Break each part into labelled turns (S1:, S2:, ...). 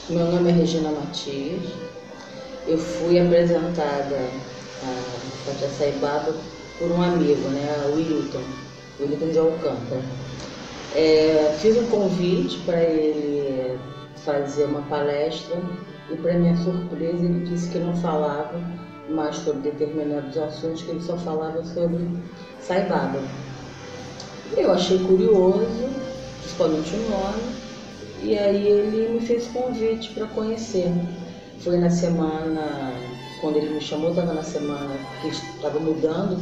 S1: Meu nome é Regina Matias. Eu fui apresentada a Fátia Sai Baba por um amigo, né, o Wilton de Alcântara. Fiz um convite para ele fazer uma palestra e, para minha surpresa, ele disse que não falava mais sobre determinados assuntos, que ele só falava sobre Sai Baba. Eu achei curioso, principalmente o nome, e aí ele me fez convite para conhecer. Foi na semana, quando ele me chamou, estava na semana que estava mudando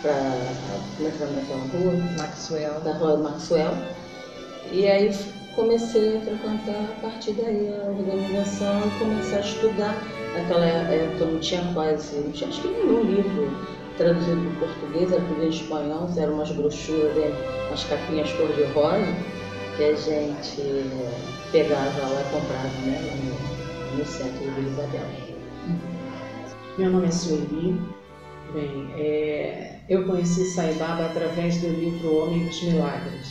S1: para como é que chama aquela rua?
S2: Maxwell.
S1: Da rua Maxwell. E aí comecei a frequentar a partir daí a organização e comecei a estudar. Naquela época não tinha acho que nenhum livro traduzido para o português, era tudo em espanhol, eram umas brochuras, umas capinhas cor-de-rosa, que a gente pegava lá e comprava, né, no centro de Vila Isabel.
S2: Meu nome é Sueli. Bem, eu conheci Sai Baba através do livro Homem dos Milagres.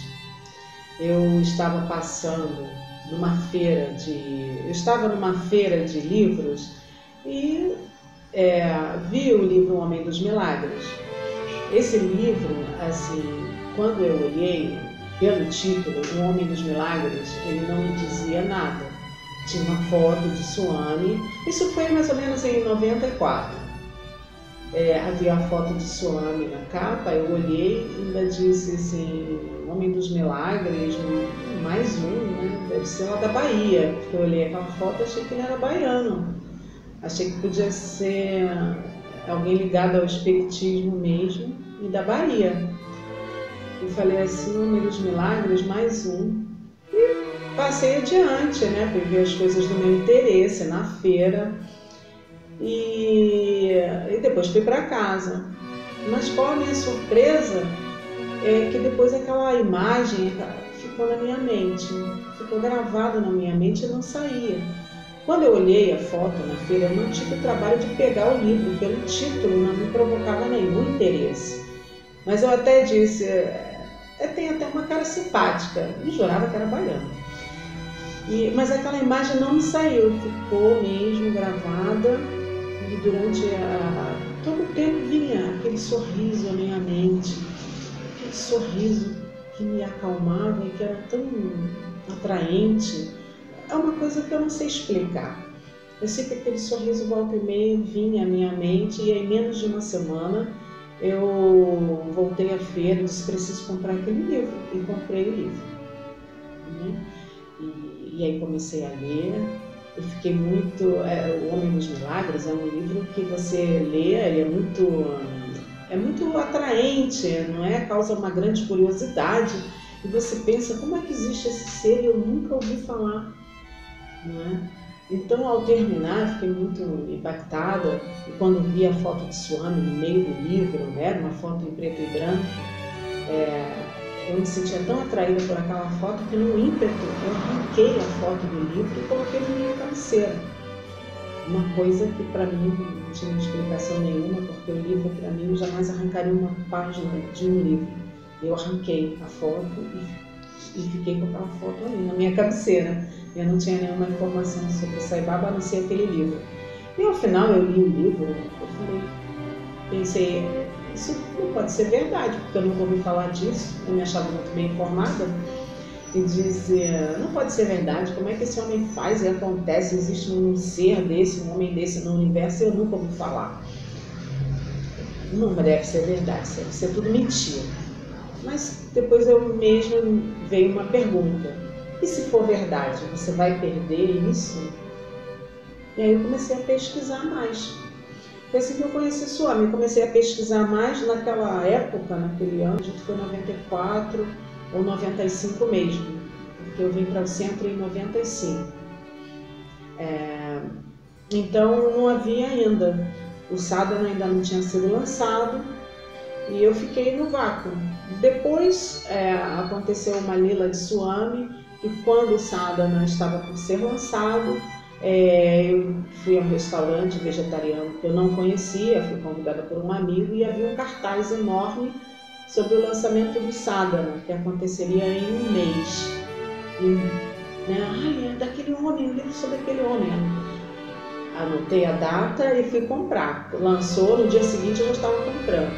S2: Eu estava passando numa feira de livros e vi o livro Homem dos Milagres. Esse livro, assim, quando eu olhei pelo título, O Homem dos Milagres, ele não me dizia nada. Tinha uma foto de Suami, isso foi mais ou menos em 94. Havia a foto de Suami na capa, eu olhei e ainda disse assim, Homem dos Milagres, mais um, né? Deve ser lá da Bahia, porque eu olhei aquela foto e achei que ele era baiano. Achei que podia ser alguém ligado ao espiritismo mesmo e da Bahia. E falei assim, Homem dos Milagres, mais um. E passei adiante, né? Peguei as coisas do meu interesse na feira. E depois fui para casa. Mas qual a minha surpresa é que depois aquela imagem ficou na minha mente, ficou gravada na minha mente e não saía. Quando eu olhei a foto na feira, eu não tive o trabalho de pegar o livro, pelo título não me provocava nenhum interesse. Mas eu até disse, tem até uma cara simpática, e jurava que era baiano. Mas aquela imagem não me saiu, ficou mesmo gravada. E durante todo o tempo vinha aquele sorriso na minha mente, aquele sorriso que me acalmava e que era tão atraente. É uma coisa que eu não sei explicar. Eu sei que aquele sorriso volta e meia vinha à minha mente e em menos de uma semana eu voltei à feira e disse, preciso comprar aquele livro. E comprei o livro. Né? E aí comecei a ler. Eu fiquei muito... O Homem dos Milagres é um livro que você lê, ele é muito atraente, não é? Causa uma grande curiosidade. E você pensa, como é que existe esse ser e eu nunca ouvi falar? Não é? Então, ao terminar, fiquei muito impactada. E quando vi a foto de Suami no meio do livro, né? Uma foto em preto e branco, eu me sentia tão atraída por aquela foto que no ímpeto eu arranquei a foto do livro e coloquei na minha cabeceira. Uma coisa que para mim não tinha explicação nenhuma, porque o livro para mim eu jamais arrancaria uma página de um livro. Eu arranquei a foto e fiquei com aquela foto ali na minha cabeceira. Eu não tinha nenhuma informação sobre Sai Baba a não ser aquele livro. E ao final eu li o livro, pensei, isso não pode ser verdade, porque eu nunca ouvi falar disso, eu me achava muito bem informada. E dizia, não pode ser verdade, como é que esse homem faz e acontece, existe um ser desse, um homem desse no universo e eu nunca ouvi falar. Não deve ser verdade, deve ser tudo mentira. Mas depois eu mesma veio uma pergunta, e se for verdade, você vai perder isso? E aí eu comecei a pesquisar mais. Foi assim que eu conheci Suami, comecei a pesquisar mais naquela época, naquele ano, acho que foi 94 ou 95 mesmo, porque eu vim para o centro em 95. Então não havia ainda, o Sadhana ainda não tinha sido lançado e eu fiquei no vácuo. Depois aconteceu uma lila de Suami e quando o Sadhana estava por ser lançado, eu fui a um restaurante vegetariano que eu não conhecia, fui convidada por um amigo e havia um cartaz enorme sobre o lançamento do Sadhana, que aconteceria em um mês. né? Ai, é daquele homem, um livro sobre aquele homem. Anotei a data e fui comprar. Lançou, no dia seguinte eu já estava comprando.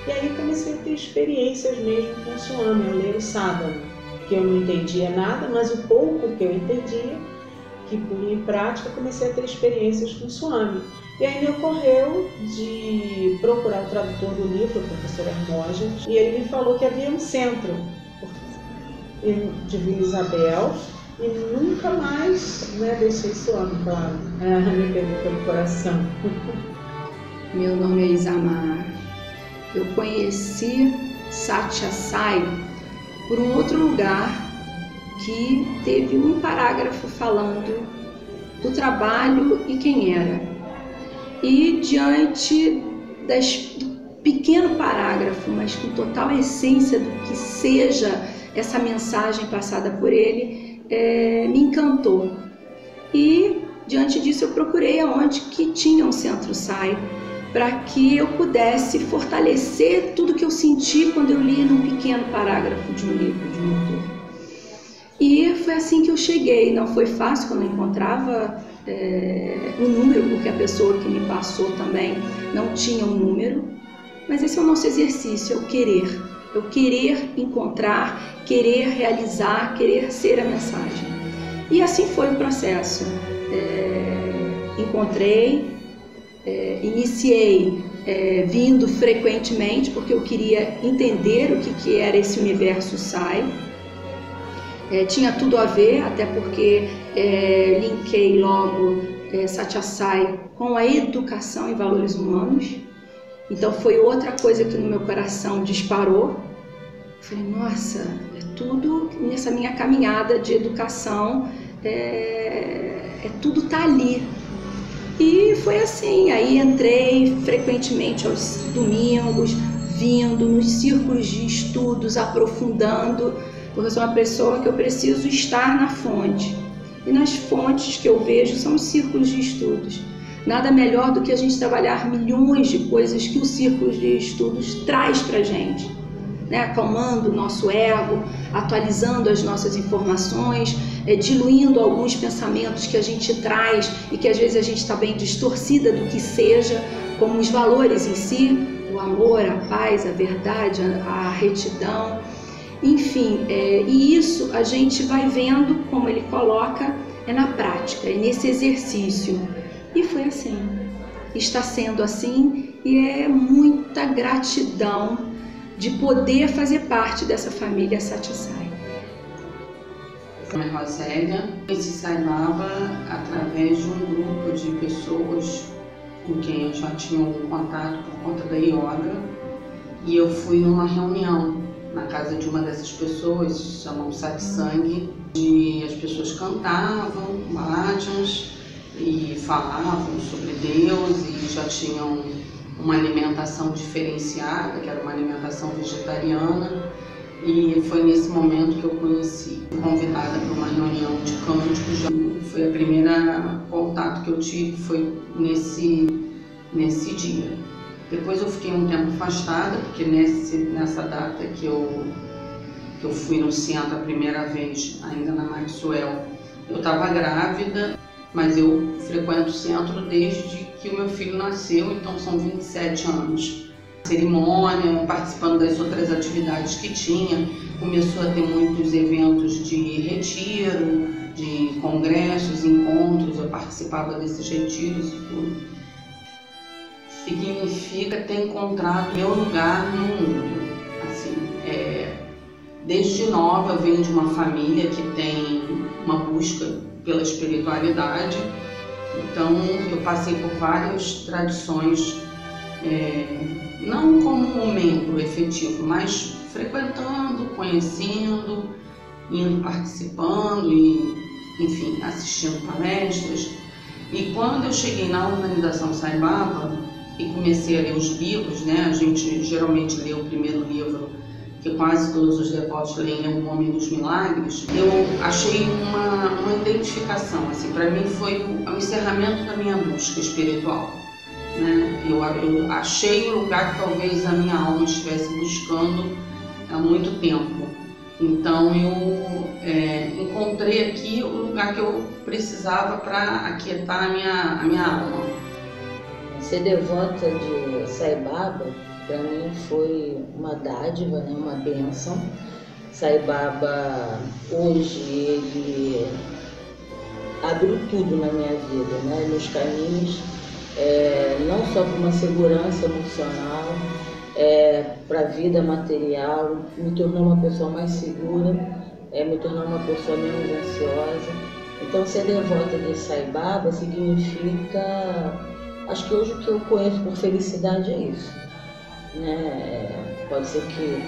S2: E aí comecei a ter experiências mesmo com o Swami, ao ler o Sadhana, que eu não entendia nada, mas o pouco que eu entendia, que punha em prática, comecei a ter experiências com o Swami. E aí me ocorreu de procurar o tradutor do livro, o professor Hermógenes, e ele me falou que havia um centro de Vila Isabel, e nunca mais, né, deixei Swami, claro, me pegou pelo coração.
S3: Meu nome é Isamar. Eu conheci Satya Sai por um outro lugar que teve um parágrafo falando do trabalho e quem era. E diante do pequeno parágrafo, mas com total essência do que seja essa mensagem passada por ele, me encantou. E diante disso eu procurei aonde que tinha um Centro Sai, para que eu pudesse fortalecer tudo que eu senti quando eu li num pequeno parágrafo de um livro de um autor. E foi assim que eu cheguei. Não foi fácil quando eu encontrava um número, porque a pessoa que me passou também não tinha um número, mas esse é o nosso exercício, é o querer. Eu querer encontrar, querer realizar, querer ser a mensagem. E assim foi o processo. Encontrei, iniciei vindo frequentemente, porque eu queria entender o que era esse universo Sai. Tinha tudo a ver, até porque linkei logo Satya Sai com a educação em valores humanos. Então foi outra coisa que no meu coração disparou. Falei, nossa, tudo nessa minha caminhada de educação, tudo tá ali. E foi assim, aí entrei frequentemente aos domingos, vindo nos círculos de estudos, aprofundando, porque eu sou uma pessoa que eu preciso estar na fonte. E nas fontes que eu vejo são os círculos de estudos. Nada melhor do que a gente trabalhar milhões de coisas que o círculo de estudos traz para a gente, né? Acalmando o nosso ego, atualizando as nossas informações, diluindo alguns pensamentos que a gente traz e que às vezes a gente está bem distorcida do que seja, como os valores em si, o amor, a paz, a verdade, a retidão, enfim, e isso a gente vai vendo, como ele coloca, na prática, nesse exercício. E foi assim, está sendo assim, e é muita gratidão de poder fazer parte dessa família Satya Sai.
S4: Meu nome é Rosélia, conheci Sai Baba através de um grupo de pessoas com quem eu já tinha algum contato por conta da yoga, e eu fui numa reunião na casa de uma dessas pessoas, chamam Satsang, e as pessoas cantavam bhajans e falavam sobre Deus e já tinham uma alimentação diferenciada, que era uma alimentação vegetariana, e foi nesse momento que eu conheci, convidada para uma reunião de cânticos. Foi a primeira contato que eu tive, foi nesse dia. Depois eu fiquei um tempo afastada, porque nessa data que eu fui no centro a primeira vez, ainda na Maxwell, eu estava grávida, mas eu frequento o centro desde que o meu filho nasceu, então são 27 anos. Cerimônia, participando das outras atividades que tinha, começou a ter muitos eventos de retiro, de congressos, encontros, eu participava desses retiros e tudo. Significa ter encontrado meu lugar no mundo. Assim, desde nova eu venho de uma família que tem uma busca pela espiritualidade, então eu passei por várias tradições, não como um membro efetivo, mas frequentando, conhecendo, indo participando e, enfim, assistindo palestras. E quando eu cheguei na organização Sai Baba e comecei a ler os livros, né, a gente geralmente lê o primeiro livro, que quase todos os devotos leem, é O Homem dos Milagres, eu achei uma identificação, assim, para mim foi o encerramento da minha busca espiritual, né? Eu achei o lugar que talvez a minha alma estivesse buscando há muito tempo, Então eu encontrei aqui o lugar que eu precisava para aquietar a minha alma.
S1: Ser devota de Sai Baba, para mim, foi uma dádiva, né? Uma bênção. Sai Baba, hoje, ele abriu tudo na minha vida, né? Meus caminhos, não só para uma segurança emocional, para a vida material, me tornou uma pessoa mais segura, me tornou uma pessoa menos ansiosa. Então, ser devota de Sai Baba significa, acho que hoje o que eu conheço por felicidade é isso, né? Pode ser que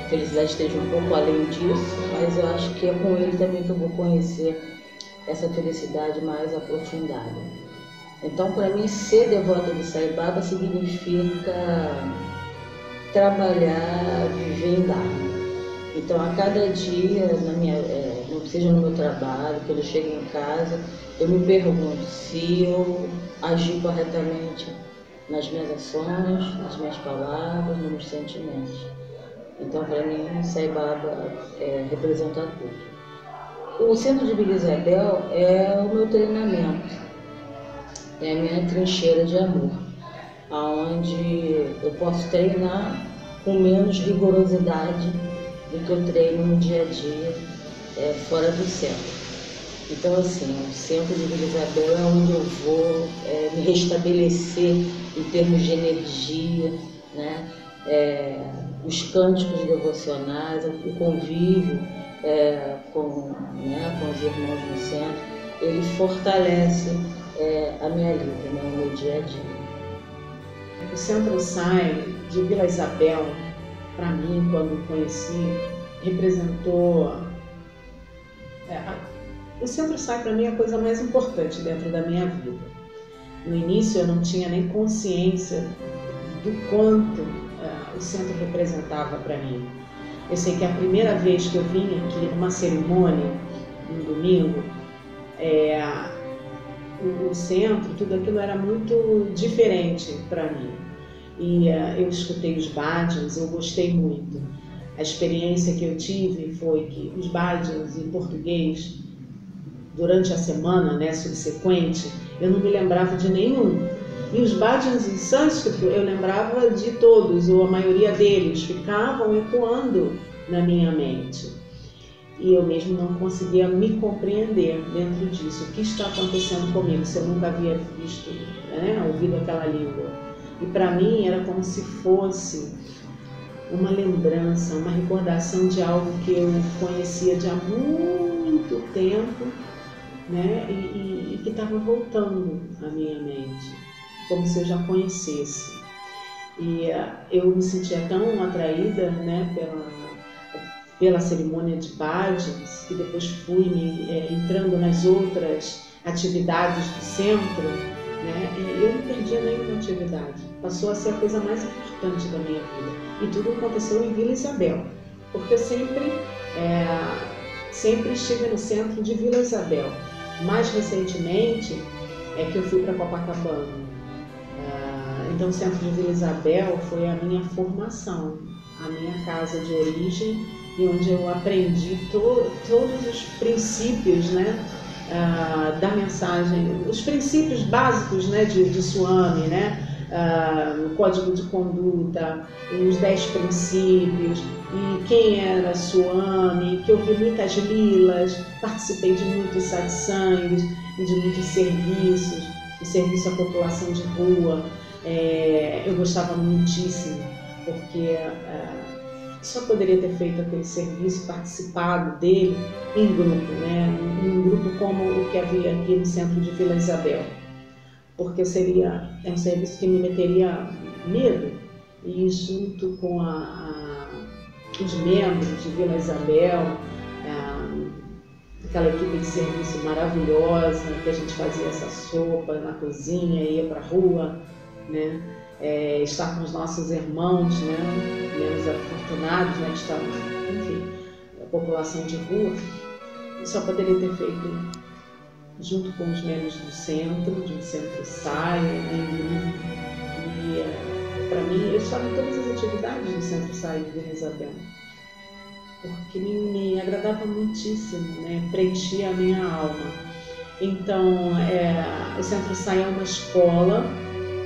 S1: a felicidade esteja um pouco além disso, mas eu acho que é com ele também que eu vou conhecer essa felicidade mais aprofundada. Então, para mim, ser devota de Sai Baba significa trabalhar, viver em Dharma. Então, a cada dia, seja no meu trabalho, quando eu chego em casa, eu me pergunto se eu agi corretamente nas minhas ações, nas minhas palavras, nos meus sentimentos. Então, para mim, Sai Baba representa tudo. O Centro de Vila Isabel é o meu treinamento, é a minha trincheira de amor, onde eu posso treinar com menos rigorosidade do que eu treino no dia a dia, fora do centro. Então, assim, o Centro de Vila Isabel é onde eu vou me restabelecer em termos de energia, né? Os cânticos devocionais, o convívio com os irmãos no centro, ele fortalece a minha vida, né, o meu dia a dia.
S2: O Centro Sai de Vila Isabel, para mim, quando conheci, representou... O Centro Sai, para mim, é a coisa mais importante dentro da minha vida. No início, eu não tinha nem consciência do quanto o centro representava para mim. Eu sei que a primeira vez que eu vim aqui numa cerimônia, no domingo, o centro, tudo aquilo era muito diferente para mim. E eu escutei os bhajans, eu gostei muito. A experiência que eu tive foi que os bhajans em português, durante a semana, né, subsequente, eu não me lembrava de nenhum. E os bhajans em sânscrito eu lembrava de todos, ou a maioria deles, ficavam ecoando na minha mente. E eu mesmo não conseguia me compreender dentro disso. O que está acontecendo comigo se eu nunca havia visto, ouvido aquela língua? E para mim era como se fosse uma lembrança, uma recordação de algo que eu conhecia de há muito tempo, né? E que estava voltando à minha mente, como se eu já conhecesse. E eu me sentia tão atraída, né, pela cerimônia de bhajans, que depois fui entrando nas outras atividades do centro, né, e eu não perdia nenhuma atividade. Passou a ser a coisa mais importante da minha vida. E tudo aconteceu em Vila Isabel, porque eu sempre estive no centro de Vila Isabel. Mais recentemente é que eu fui para Copacabana. Então o centro de Vila Isabel foi a minha formação, a minha casa de origem, e onde eu aprendi todos os princípios, né, da mensagem, os princípios básicos, né, de Swami, né, o código de conduta, os 10 princípios, e quem era Swami, que eu vi muitas lilas, participei de muitos satsangs e de muitos serviços, o serviço à população de rua. Eu gostava muitíssimo, porque só poderia ter feito aquele serviço, participado dele em grupo, né? Em um grupo como o que havia aqui no centro de Vila Isabel, porque é um serviço que me meteria medo, e junto com os membros de Vila Isabel, aquela equipe de serviço maravilhosa, que a gente fazia essa sopa na cozinha, ia para a rua, né? Estar com os nossos irmãos, né, menos afortunados, né, que estavam, enfim, a população de rua, só poderia ter feito junto com os membros do centro Sai, né, e para mim, eu estava em todas as atividades do Centro Sai de Vila Isabel. porque me agradava muitíssimo, né? Preenchia a minha alma. Então, o Centro SAI é uma escola,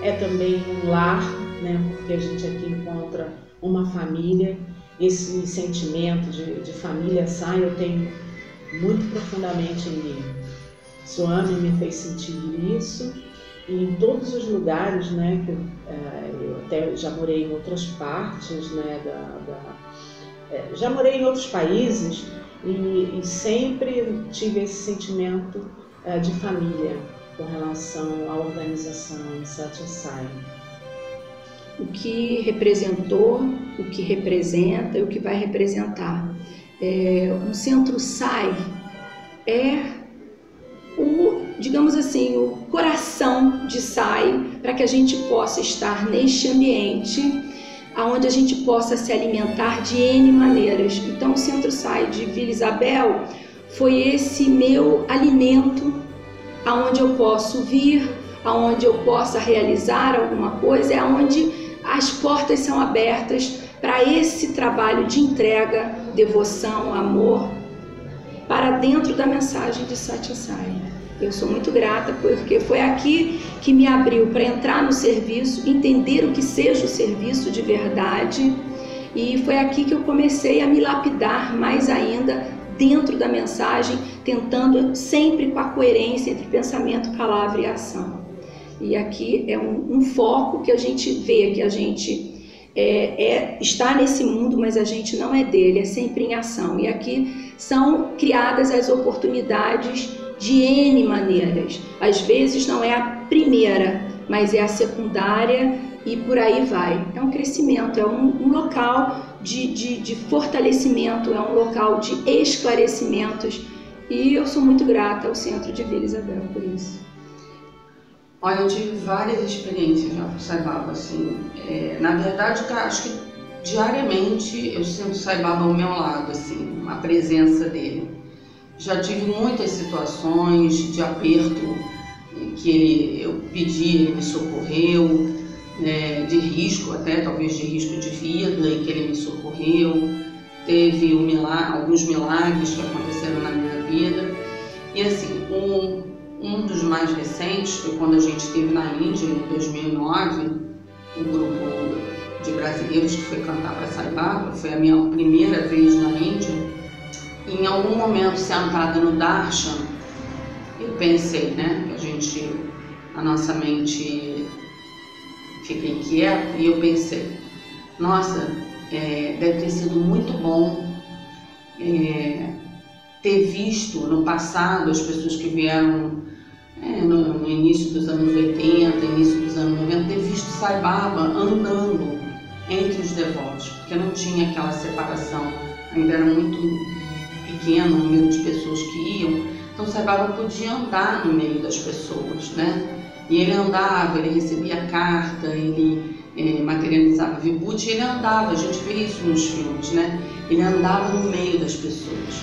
S2: é também um lar, né? Porque a gente aqui encontra uma família. Esse sentimento de família SAI eu tenho muito profundamente em mim. Soame me fez sentir isso, e em todos os lugares, né, que eu até já morei em outras partes, né, já morei em outros países e sempre tive esse sentimento de família com relação à organização Satya Sai.
S3: O que representou, o que representa e o que vai representar. Um Centro SAI digamos assim, o coração de SAI, para que a gente possa estar neste ambiente onde a gente possa se alimentar de N maneiras. Então, o Centro SAI de Vila Isabel foi esse meu alimento, aonde eu posso vir, aonde eu possa realizar alguma coisa, é onde as portas são abertas para esse trabalho de entrega, devoção, amor, para dentro da mensagem de Satya Sai. Eu sou muito grata porque foi aqui que me abriu para entrar no serviço, entender o que seja o serviço de verdade, e foi aqui que eu comecei a me lapidar mais ainda dentro da mensagem, tentando sempre com a coerência entre pensamento, palavra e ação. E aqui é um foco que a gente vê, que a gente está nesse mundo, mas a gente não é dele, é sempre em ação. E aqui são criadas as oportunidades de N maneiras. Às vezes não é a primeira, mas é a secundária e por aí vai. É um crescimento, é um local de fortalecimento, é um local de esclarecimentos, e eu sou muito grata ao Centro de Vila Isabel por isso.
S4: Olha, eu tive várias experiências já com Sai Baba, assim, na verdade, acho que diariamente eu sinto Sai Baba ao meu lado, assim, a presença dele. Já tive muitas situações de aperto que eu pedi, ele me socorreu, de risco até, talvez de risco de vida, em que ele me socorreu. Teve alguns milagres que aconteceram na minha vida. E assim, um dos mais recentes foi quando a gente esteve na Índia, em 2009, um grupo de brasileiros que foi cantar para Sai Baba. Foi a minha primeira vez na Índia. Em algum momento, sentada no darshan, eu pensei, né, que a nossa mente fica inquieta, e eu pensei, nossa, deve ter sido muito bom ter visto no passado as pessoas que vieram no início dos anos 80, início dos anos 90, ter visto Sai Baba andando entre os devotos, porque não tinha aquela separação, ainda era muito pequeno o número de pessoas que iam, então Sai Baba podia andar no meio das pessoas, né? E ele andava, ele recebia carta, ele materializava vibhuti, ele andava, a gente vê isso nos filmes, né? Ele andava no meio das pessoas.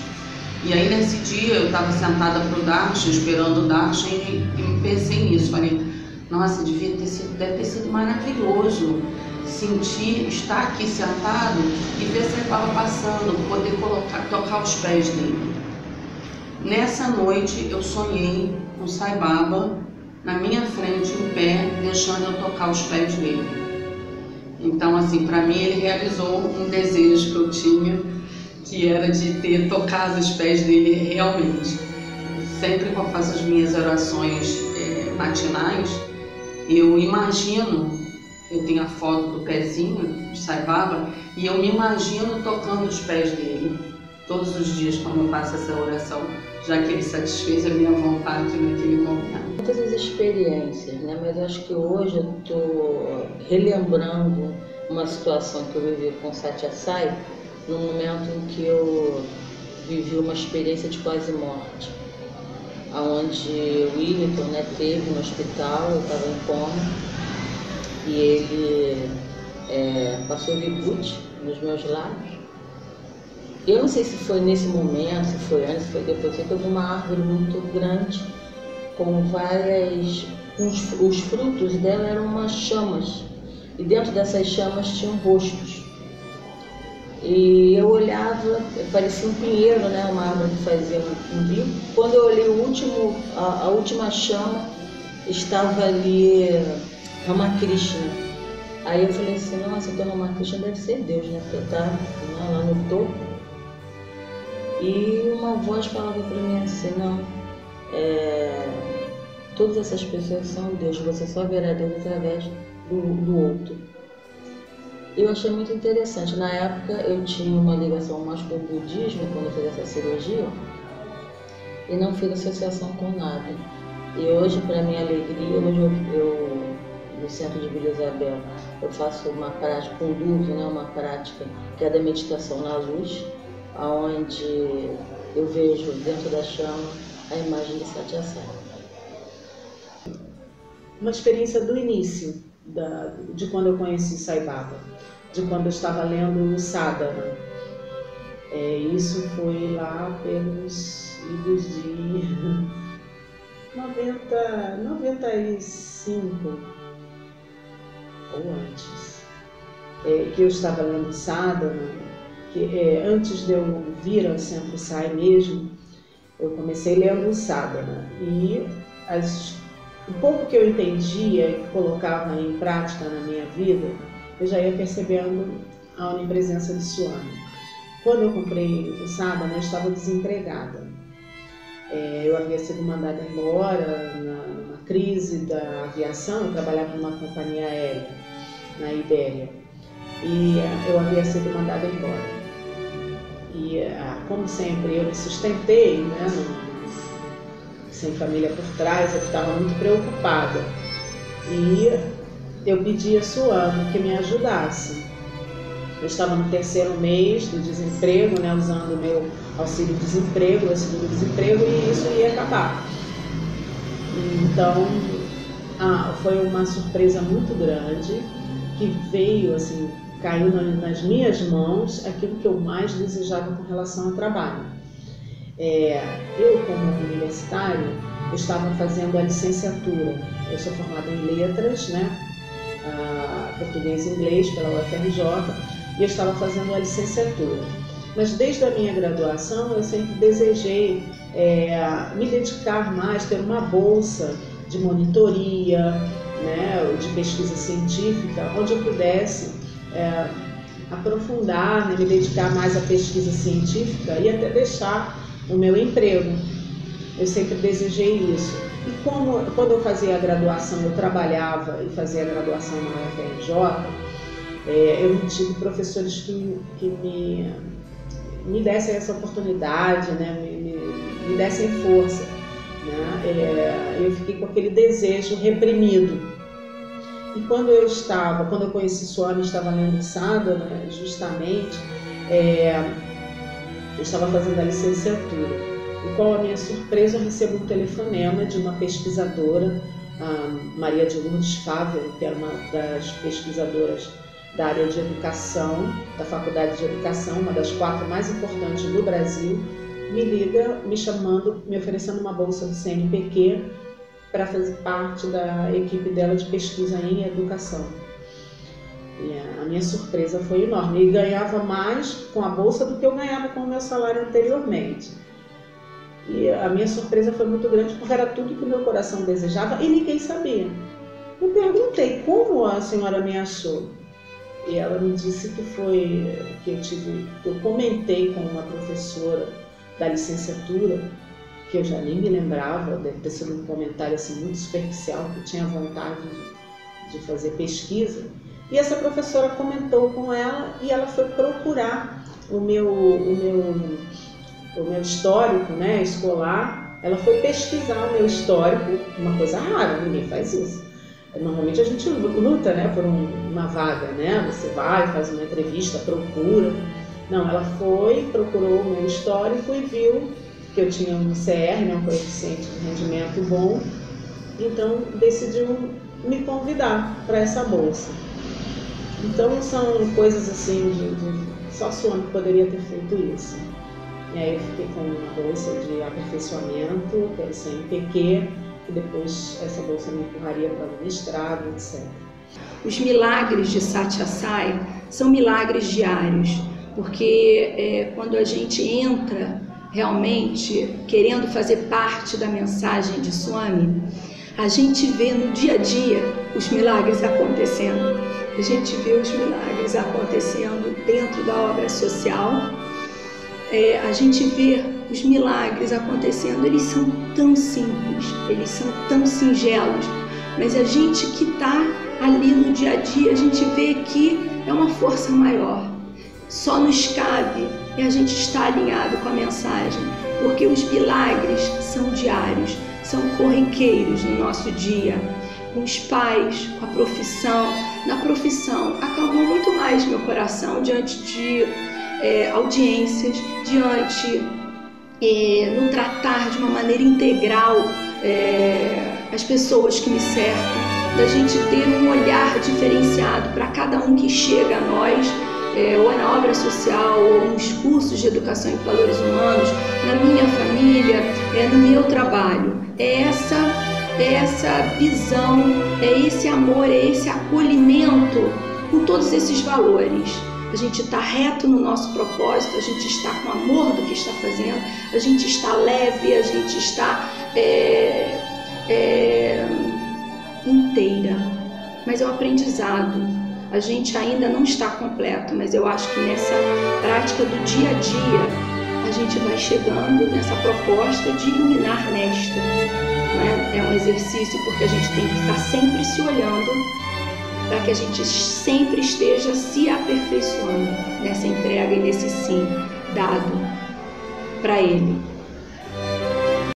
S4: E aí nesse dia eu estava sentada pro darshan, esperando o darshan, e pensei nisso, falei, nossa, deve ter sido maravilhoso estar aqui sentado e ver Sai Baba passando, poder tocar os pés dele. Nessa noite eu sonhei com Sai Baba na minha frente, em pé, deixando eu tocar os pés dele. Então, assim, para mim ele realizou um desejo que eu tinha, que era de ter tocado os pés dele realmente. Sempre que eu faço as minhas orações matinais, eu imagino, eu tenho a foto do pezinho de Sai Baba, e eu me imagino tocando os pés dele todos os dias quando eu faço essa oração, já que ele satisfez a minha vontade naquele momento.
S1: Muitas experiências, né? Mas acho que hoje eu estou relembrando uma situação que eu vivi com Satya Sai, no momento em que eu vivi uma experiência de quase morte, onde o Willington, né, teve no hospital, eu estava em coma, e ele passou vibhuti nos meus lábios. Eu não sei se foi nesse momento, se foi antes, se foi depois, sei que eu vi uma árvore muito grande, com várias... os frutos dela eram umas chamas, e dentro dessas chamas tinham rostos. E eu olhava, parecia um pinheiro, né? Uma árvore que fazia um bico. Quando eu olhei a última chama, estava ali Ramakrishna. Aí eu falei assim, nossa, então Ramakrishna deve ser Deus, né? Porque tá lá no topo. E uma voz falava para mim assim, não, todas essas pessoas são Deus, você só verá Deus através do outro. Eu achei muito interessante. Na época eu tinha uma ligação mais com o budismo quando eu fiz essa cirurgia e não fiz associação com nada. E hoje, para minha alegria, hoje eu no centro de Vila Isabel, eu faço uma prática com dúvida, né, uma prática que é da meditação na luz, onde eu vejo dentro da chama a imagem de Satya Sai.
S2: Uma experiência do início, de quando eu conheci Sai Baba, de quando eu estava lendo o Sadhana. Isso foi lá pelos idos de 95 ou antes, que eu estava lendo o Sadhana, que antes de eu vir ao Centro Sai mesmo, eu comecei lendo o Sadhana e o pouco que eu entendia e colocava em prática na minha vida, eu já ia percebendo a onipresença de Swami. Quando eu comprei o Sadhana, eu estava desempregada. Eu havia sido mandada embora numa crise da aviação, eu trabalhava numa companhia aérea, na Ibéria, e eu havia sido mandada embora. E, como sempre, eu me sustentei, né, sem família por trás, eu estava muito preocupada. E eu pedi a Swami que me ajudasse. Eu estava no 3º mês do desemprego, né, usando o meu auxílio-desemprego, e isso ia acabar. Então, foi uma surpresa muito grande, que veio, assim, caiu nas minhas mãos aquilo que eu mais desejava com relação ao trabalho. Eu, como universitário, eu estava fazendo a licenciatura. Eu sou formada em letras, né, português e inglês pela UFRJ, e eu estava fazendo a licenciatura. Mas desde a minha graduação eu sempre desejei me dedicar mais, ter uma bolsa de monitoria, né, de pesquisa científica, onde eu pudesse aprofundar, né, me dedicar mais à pesquisa científica e até deixar o meu emprego. Eu sempre desejei isso. E quando eu fazia a graduação, eu trabalhava e fazia a graduação na UFRJ, eu não tive professores que me dessem essa oportunidade, né, me dessem força, né? Eu fiquei com aquele desejo reprimido. E quando eu conheci Swami, estava lendo Sadhana, justamente, eu estava fazendo a licenciatura. E qual a minha surpresa, eu recebo um telefonema de uma pesquisadora, a Maria de Lourdes Fávero, que era uma das pesquisadoras da área de educação, da Faculdade de Educação, uma das 4 mais importantes do Brasil, me liga, me chamando, me oferecendo uma bolsa do CNPq para fazer parte da equipe dela de pesquisa em educação. E a minha surpresa foi enorme. E ganhava mais com a bolsa do que eu ganhava com o meu salário anteriormente. E a minha surpresa foi muito grande, porque era tudo que o meu coração desejava e ninguém sabia. Eu perguntei, como a senhora me achou? E ela me disse que eu comentei com uma professora da licenciatura, que eu já nem me lembrava, deve ter sido um comentário assim, muito superficial, que eu tinha vontade de fazer pesquisa. E essa professora comentou com ela e ela foi procurar o meu histórico, né, escolar. Ela foi pesquisar o meu histórico, uma coisa rara, ninguém faz isso. Normalmente a gente luta, né, por uma vaga, né? Você vai, faz uma entrevista, procura. Não, ela procurou o meu histórico e viu que eu tinha um CR, né, um coeficiente de rendimento bom. Então decidiu me convidar para essa bolsa. Então são coisas assim, só Swami poderia ter feito isso. E aí eu fiquei com uma bolsa de aperfeiçoamento pelo CNPq, que depois essa bolsa me empurraria para o mestrado, etc.
S3: Os milagres de Satya Sai são milagres diários. porque quando a gente entra realmente querendo fazer parte da mensagem de Swami, a gente vê no dia a dia os milagres acontecendo. A gente vê os milagres acontecendo dentro da obra social. A gente vê os milagres acontecendo. Eles são tão simples, eles são tão singelos, mas a gente que está ali no dia a dia, a gente vê que é uma força maior. Só nos cabe a gente estar alinhado com a mensagem, porque os milagres são diários, são corriqueiros no nosso dia, com os pais, com a profissão. Na profissão, acalmou muito mais meu coração diante de audiências, diante no tratar de uma maneira integral as pessoas que me cercam, da gente ter um olhar diferenciado para cada um que chega a nós, ou na obra social, ou nos cursos de educação em valores humanos, na minha família, no meu trabalho. É essa visão, é esse amor, é esse acolhimento com todos esses valores. A gente está reto no nosso propósito, a gente está com amor do que está fazendo, a gente está leve, a gente está inteira. Mas é um aprendizado. A gente ainda não está completo, mas eu acho que nessa prática do dia a dia, a gente vai chegando nessa proposta de iluminar nesta. Né? É um exercício porque a gente tem que estar sempre se olhando para que a gente sempre esteja se aperfeiçoando nessa entrega e nesse sim dado para Ele.